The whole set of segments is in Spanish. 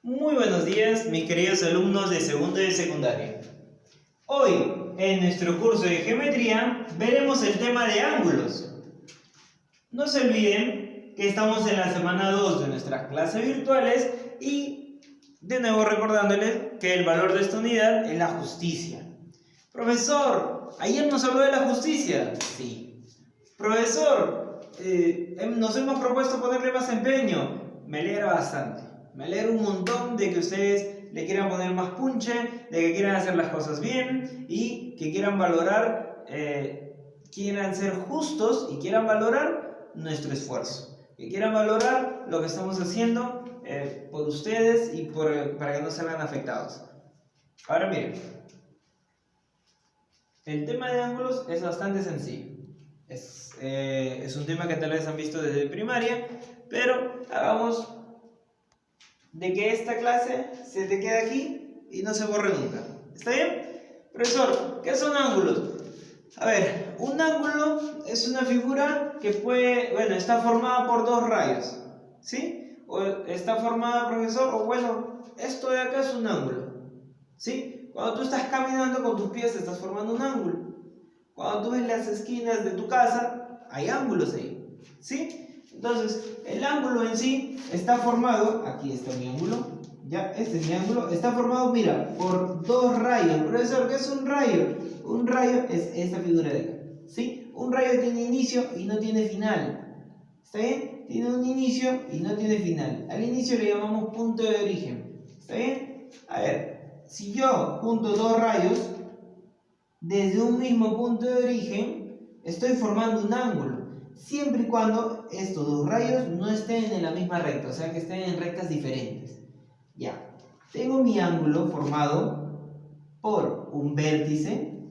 Muy buenos días, mis queridos alumnos de segundo y de secundaria. Hoy, en nuestro curso de geometría, veremos el tema de ángulos. No se olviden que estamos en la semana 2 de nuestras clases virtuales y, de nuevo recordándoles que el valor de esta unidad es la justicia. Profesor, ayer nos habló de la justicia. Sí. Profesor, nos hemos propuesto ponerle más empeño. Me alegra bastante. Me alegra un montón de que ustedes le quieran poner más punche, de que quieran hacer las cosas bien y que quieran valorar, quieran ser justos y quieran valorar nuestro esfuerzo. Que quieran valorar lo que estamos haciendo por ustedes y para que no se vean afectados. Ahora miren, el tema de ángulos es bastante sencillo. Es un tema que tal vez han visto desde primaria, pero hagamos de que esta clase se te quede aquí y no se borre nunca. ¿Está bien? Profesor, ¿qué son ángulos? A ver, un ángulo es una figura que está formada por dos rayos, ¿sí? O está formada, profesor, o bueno, esto de acá es un ángulo, ¿sí? Cuando tú estás caminando con tus pies estás formando un ángulo. Cuando tú ves las esquinas de tu casa, hay ángulos ahí, ¿sí? Entonces, el ángulo en sí está formado, aquí está mi ángulo, ya, este es mi ángulo, está formado, mira, por dos rayos. Profesor, ¿qué es un rayo? Un rayo es esta figura de acá, ¿sí? Un rayo tiene inicio y no tiene final, ¿está bien? Tiene un inicio y no tiene final. Al inicio le llamamos punto de origen, ¿está bien? A ver, si yo junto dos rayos desde un mismo punto de origen, estoy formando un ángulo. Siempre y cuando estos dos rayos no estén en la misma recta, o sea que estén en rectas diferentes. Ya, tengo mi ángulo formado por un vértice,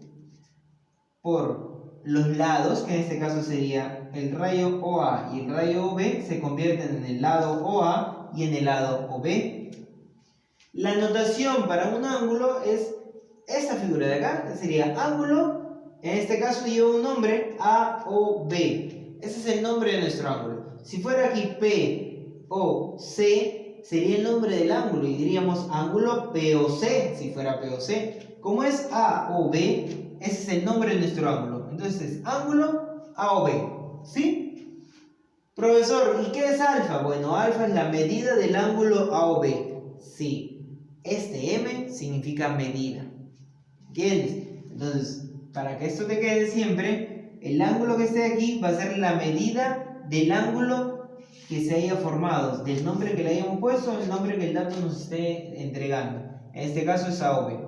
por los lados, que en este caso sería el rayo OA y el rayo OB, se convierten en el lado OA y en el lado OB. La notación para un ángulo es esta figura de acá, que sería ángulo, en este caso lleva un nombre AOB. Ese es el nombre de nuestro ángulo. Si fuera aquí POC, sería el nombre del ángulo y diríamos ángulo POC, si fuera POC. Como es AOB, ese es el nombre de nuestro ángulo. Entonces, ángulo AOB, ¿sí? Profesor, ¿y qué es alfa? Bueno, alfa es la medida del ángulo AOB. Sí, este M significa medida. ¿Entiendes? Entonces, para que esto te quede siempre, el ángulo que esté aquí va a ser la medida del ángulo que se haya formado, del nombre que le hayamos puesto, el nombre que el dato nos esté entregando. En este caso es AOB.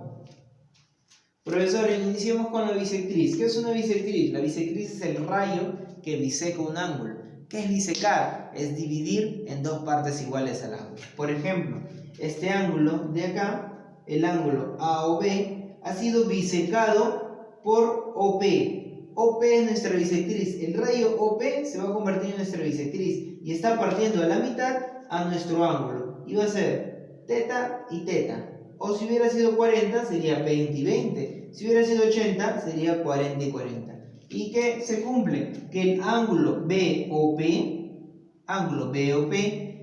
Profesor, iniciemos con la bisectriz. ¿Qué es una bisectriz? La bisectriz es el rayo que biseca un ángulo. ¿Qué es bisecar? Es dividir en dos partes iguales al ángulo. Por ejemplo, este ángulo de acá, el ángulo AOB, ha sido bisecado por OP. OP es nuestra bisectriz. El rayo OP se va a convertir en nuestra bisectriz y está partiendo a la mitad a nuestro ángulo. Y va a ser teta y teta. O si hubiera sido 40 sería 20 y 20. Si hubiera sido 80 sería 40 y 40. ¿Y qué se cumple? Que el ángulo BOP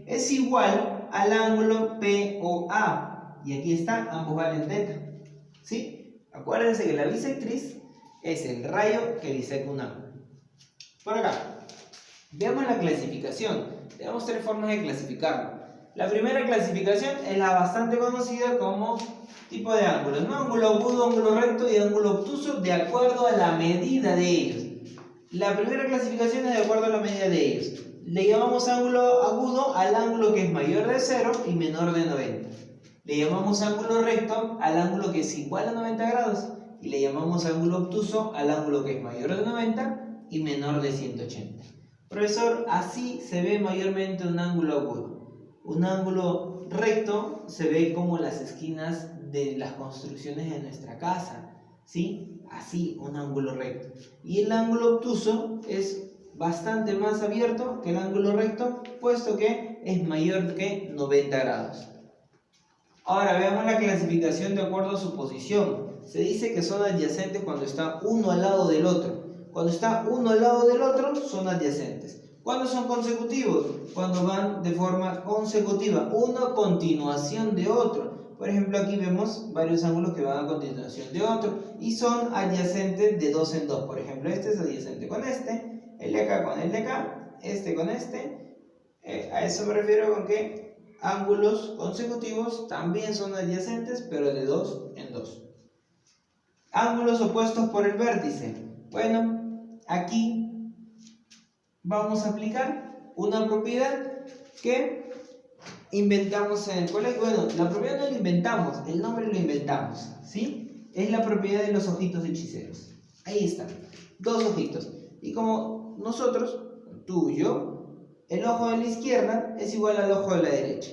es igual al ángulo POA. Y aquí está, ambos valen teta. ¿Sí? Acuérdense que la bisectriz es el rayo que biseca un ángulo. Por acá, veamos la clasificación. Tenemos tres formas de clasificarlo. La primera clasificación es la bastante conocida como tipo de ángulos, ¿no? Ángulo agudo, ángulo recto y ángulo obtuso, de acuerdo a la medida de ellos. La primera clasificación es de acuerdo a la medida de ellos. Le llamamos ángulo agudo al ángulo que es mayor de 0 y menor de 90. Le llamamos ángulo recto al ángulo que es igual a 90 grados. Y le llamamos ángulo obtuso al ángulo que es mayor de 90 y menor de 180. Profesor, así se ve mayormente un ángulo agudo. Un ángulo recto se ve como las esquinas de las construcciones de nuestra casa, ¿sí? Así, un ángulo recto. Y el ángulo obtuso es bastante más abierto que el ángulo recto, puesto que es mayor que 90 grados. Ahora veamos la clasificación de acuerdo a su posición. Se dice que son adyacentes cuando está uno al lado del otro. Cuando está uno al lado del otro, son adyacentes. ¿Cuándo son consecutivos? Cuando van de forma consecutiva, uno a continuación de otro. Por ejemplo, aquí vemos varios ángulos que van a continuación de otro y son adyacentes de dos en dos. Por ejemplo, este es adyacente con este, el de acá con el de acá, este con este. A eso me refiero con que ángulos consecutivos también son adyacentes, pero de dos en dos. Ángulos opuestos por el vértice. Bueno, aquí vamos a aplicar una propiedad que inventamos en el colegio. Bueno, la propiedad no la inventamos, el nombre lo inventamos, ¿sí? Es la propiedad de los ojitos hechiceros. Ahí están, dos ojitos. Y como nosotros, tú y yo, el ojo de la izquierda es igual al ojo de la derecha.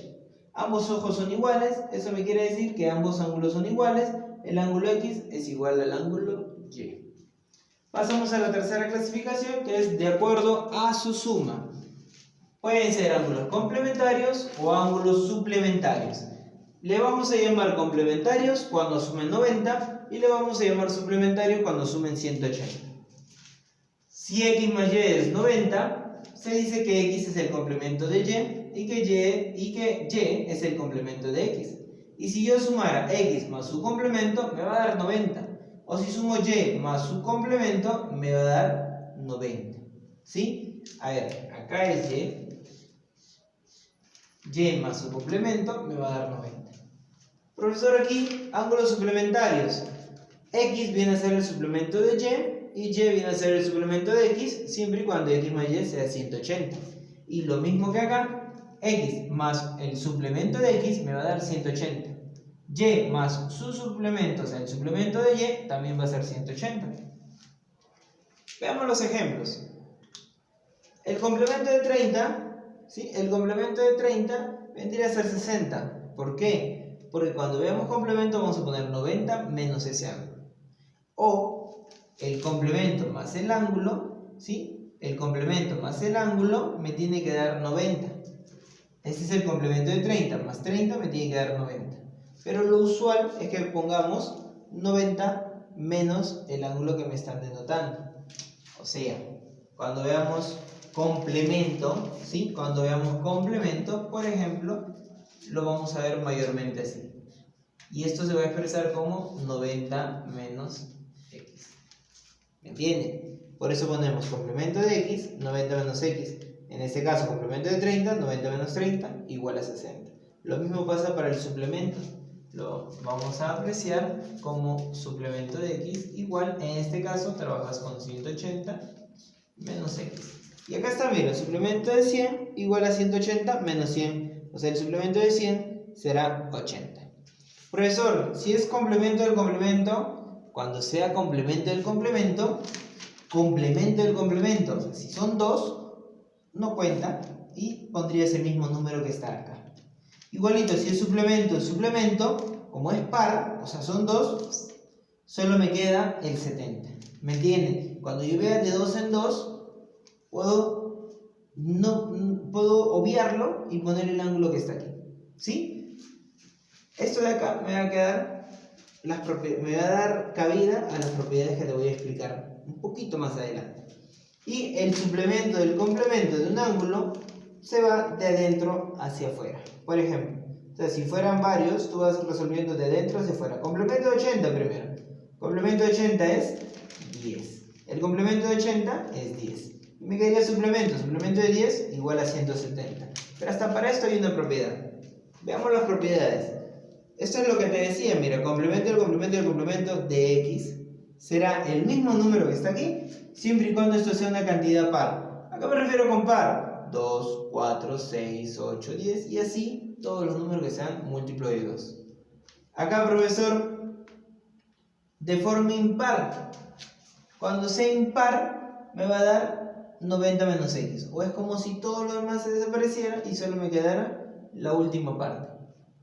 Ambos ojos son iguales, eso me quiere decir que ambos ángulos son iguales. El ángulo X es igual al ángulo Y. Pasamos a la tercera clasificación, que es de acuerdo a su suma. Pueden ser ángulos complementarios o ángulos suplementarios. Le vamos a llamar complementarios cuando sumen 90 y le vamos a llamar suplementarios cuando sumen 180. Si X más Y es 90, se dice que X es el complemento de Y y que Y es el complemento de X. Y si yo sumara X más su complemento, me va a dar 90. O si sumo Y más su complemento, me va a dar 90. ¿Sí? A ver, acá es Y más su complemento, me va a dar 90. Profesor, aquí, ángulos suplementarios. X viene a ser el suplemento de Y viene a ser el suplemento de X, siempre y cuando X más Y sea 180. Y lo mismo que acá, X más el suplemento de X me va a dar 180. Y más su suplemento, o sea, el suplemento de Y, también va a ser 180. Veamos los ejemplos. El complemento de 30, ¿sí? El complemento de 30 vendría a ser 60. ¿Por qué? Porque cuando veamos complemento vamos a poner 90 menos ese ángulo. O el complemento más el ángulo, ¿sí? El complemento más el ángulo me tiene que dar 90. Este es el complemento de 30, más 30 me tiene que dar 90. Pero lo usual es que pongamos 90 menos el ángulo que me están denotando. O sea, cuando veamos complemento, ¿sí? Cuando veamos complemento, por ejemplo, lo vamos a ver mayormente así. Y esto se va a expresar como 90 menos X. ¿Me entienden? Por eso ponemos complemento de X, 90 menos X. En este caso, complemento de 30, 90 menos 30, igual a 60. Lo mismo pasa para el suplemento. Lo vamos a apreciar como suplemento de X, igual, en este caso, trabajas con 180 menos X. Y acá está, mira, el suplemento de 100 igual a 180 menos 100. O sea, el suplemento de 100 será 80. Profesor, si es complemento del complemento, cuando sea complemento del complemento, complemento del complemento, o sea, si son dos, no cuenta y pondría ese mismo número que está acá. Igualito, si es suplemento, como es par, o sea, son dos, solo me queda el 70. ¿Me entienden? Cuando yo vea de dos en dos, puedo obviarlo y poner el ángulo que está aquí. ¿Sí? Esto de acá me va a dar cabida a las propiedades que te voy a explicar un poquito más adelante. Y el suplemento del complemento de un ángulo se va de adentro hacia afuera. Por ejemplo, si fueran varios, tú vas resolviendo de adentro hacia afuera. Complemento de 80 primero. Complemento de 80 es 10. El complemento de 80 es 10. Y me quedaría suplemento. Suplemento de 10 igual a 170. Pero hasta para esto hay una propiedad. Veamos las propiedades. Esto es lo que te decía, mira, complemento del complemento del complemento de X será el mismo número que está aquí, siempre y cuando esto sea una cantidad par. ¿A qué me refiero con par? 2, 4, 6, 8, 10 y así todos los números que sean múltiplos de 2. Acá, profesor, de forma impar. Cuando sea impar, me va a dar 90 menos X. O es como si todo lo demás se desapareciera y solo me quedara la última parte.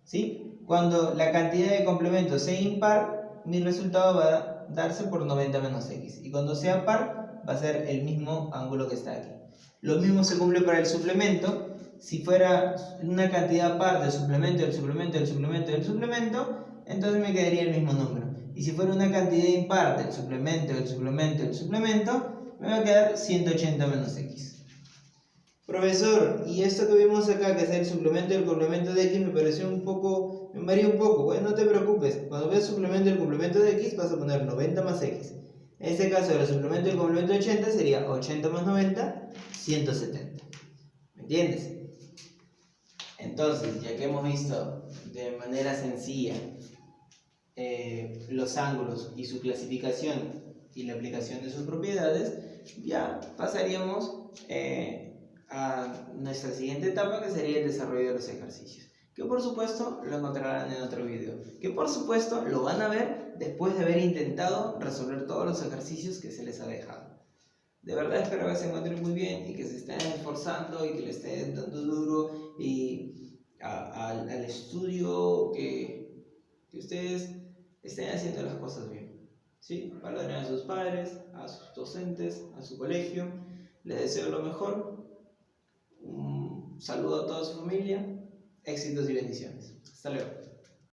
¿Sí? Cuando la cantidad de complementos sea impar, mi resultado va a darse por 90 menos X. Y cuando sea par, va a ser el mismo ángulo que está aquí. Lo mismo se cumple para el suplemento. Si fuera una cantidad par del suplemento, del suplemento, del suplemento, del suplemento, entonces me quedaría el mismo número. Y si fuera una cantidad impar del suplemento, del suplemento, del suplemento, me va a quedar 180 menos X. Profesor, y esto que vimos acá, que es el suplemento del complemento de X, me pareció me mareó un poco. Bueno, no te preocupes, cuando veas suplemento del complemento de X vas a poner 90 más X. En este caso, el suplemento del complemento de 80 sería 80 más 90, 170. ¿Me entiendes? Entonces, ya que hemos visto de manera sencilla los ángulos y su clasificación y la aplicación de sus propiedades, ya pasaríamos a nuestra siguiente etapa, que sería el desarrollo de los ejercicios, que por supuesto lo encontrarán en otro video, que por supuesto lo van a ver después de haber intentado resolver todos los ejercicios que se les ha dejado. De verdad espero que se encuentren muy bien y que se estén esforzando y que le estén dando duro y al estudio, que ustedes estén haciendo las cosas bien. ¿Sí? Valoren a sus padres, a sus docentes, a su colegio. Les deseo lo mejor. Un saludo a toda su familia. Éxitos y bendiciones. Hasta luego.